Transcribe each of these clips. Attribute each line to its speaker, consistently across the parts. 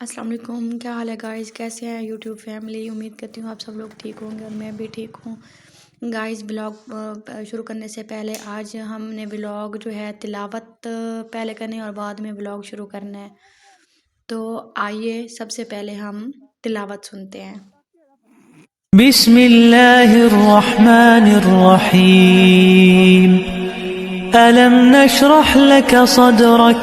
Speaker 1: अस्सलाम वालेकुम, क्या हाल है गाइस? कैसे हैं यूट्यूब फैमिली? उम्मीद करती हूँ आप सब लोग ठीक होंगे और मैं भी ठीक हूँ। गाइस ब्लॉग शुरू करने से पहले आज हमने ब्लॉग जो है तिलावत पहले करनी है और बाद में ब्लॉग शुरू करना है। तो आइए सबसे पहले हम तिलावत सुनते हैं।
Speaker 2: बिस्मिल्लाहिर्रहमानिर्रहीम अलम नशरह लक सदरक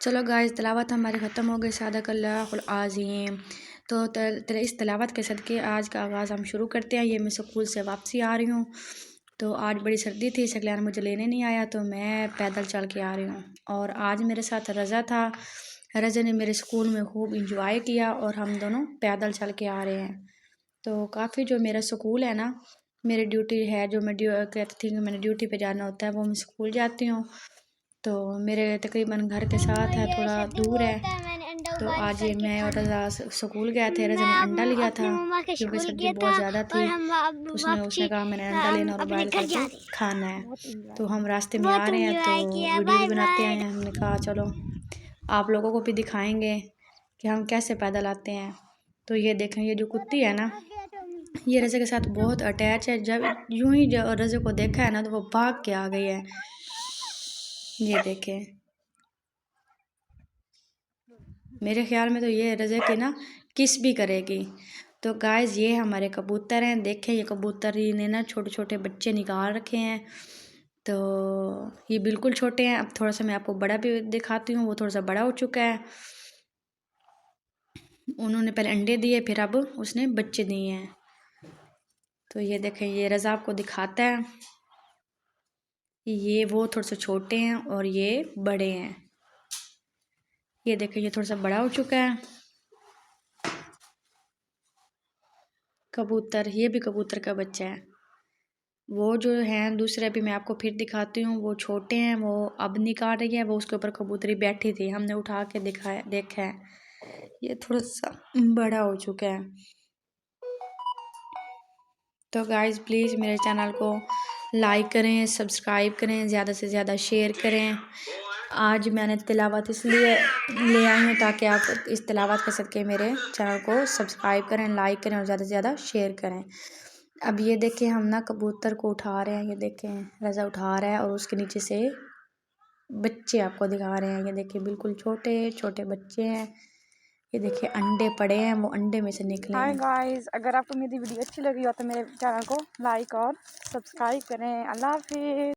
Speaker 1: चलो गाइस तिलावत हमारी ख़त्म हो गई। सदाकल्लाहुल आज़ीम। तो इस तिलावत के सदक़े आज का आगाज़ हम शुरू करते हैं। ये मैं स्कूल से वापसी आ रही हूँ, तो आज बड़ी सर्दी थी, शक्लान मुझे लेने नहीं आया तो मैं पैदल चल के आ रही हूँ। और आज मेरे साथ रज़ा था। रज़ा ने मेरे स्कूल में खूब इंजॉय किया और हम दोनों पैदल चल के आ रहे हैं। तो काफ़ी जो मेरा स्कूल है ना, मेरी ड्यूटी है जो मैं कहती थी कि मैंने ड्यूटी पे जाना होता है, वो मैं स्कूल जाती हूँ। तो मेरे तकरीबन घर के साथ है, थोड़ा दूर है। तो आज ये मैं और रज़ा स्कूल गए थे। रज़ा ने अंडा लिया था क्योंकि सर्दी बहुत ज़्यादा थी, तो उसने कहा मैंने अंडा लेना और बॉयल करके खाना है। तो हम रास्ते में आ रहे हैं तो वीडियो भी बनाते हैं। हमने कहा चलो आप लोगों को भी दिखाएंगे कि हम कैसे पैदल आते हैं। तो ये देखें, ये जो कुत्ती है ना, ये रज़ा के साथ बहुत अटैच है। जब यूं ही रज़ा को देखा है ना तो वो भाग के आ गई है। ये देखें, मेरे ख्याल में तो ये रज़ा की ना किस भी करेगी। तो गाइस ये हमारे कबूतर हैं। देखें ये कबूतर ने ना छोटे छोटे बच्चे निकाल रखे हैं। तो ये बिल्कुल छोटे हैं। अब थोड़ा सा मैं आपको बड़ा भी दिखाती हूँ। वो थोड़ा सा बड़ा हो चुका है। उन्होंने पहले अंडे दिए, फिर अब उसने बच्चे दिए हैं। तो ये देखें, ये रज़ा आपको दिखाता है। ये वो थोड़े से छोटे हैं और ये बड़े हैं। ये देखें, ये थोड़ा सा बड़ा हो चुका है कबूतर। ये भी कबूतर का बच्चा है। वो जो हैं दूसरे अभी मैं आपको फिर दिखाती हूँ, वो छोटे हैं। वो अब निकाल रही है, वो उसके ऊपर कबूतरी बैठी थी, हमने उठा के दिखाया देखा है। ये थोड़ा सा बड़ा हो चुका है। तो गाइज़ प्लीज़ मेरे चैनल को लाइक करें, सब्सक्राइब करें, ज़्यादा से ज़्यादा शेयर करें। आज मैंने तिलावत इसलिए ले आई हूँ ताकि आप इस तिलावत के सदक़े मेरे चैनल को सब्सक्राइब करें, लाइक करें और ज़्यादा से ज़्यादा शेयर करें। अब ये देखें, हम ना कबूतर को उठा रहे हैं। ये देखें रज़ा उठा रहा है और उसके नीचे से बच्चे आपको दिखा रहे हैं। ये देखिए बिल्कुल छोटे छोटे बच्चे हैं। ये देखिए अंडे पड़े हैं, वो अंडे में से निकले हैं।
Speaker 3: हाय गाइस, अगर आपको मेरी वीडियो अच्छी लगी हो तो मेरे चैनल को लाइक और सब्सक्राइब करें। अल्लाह हाफिज़।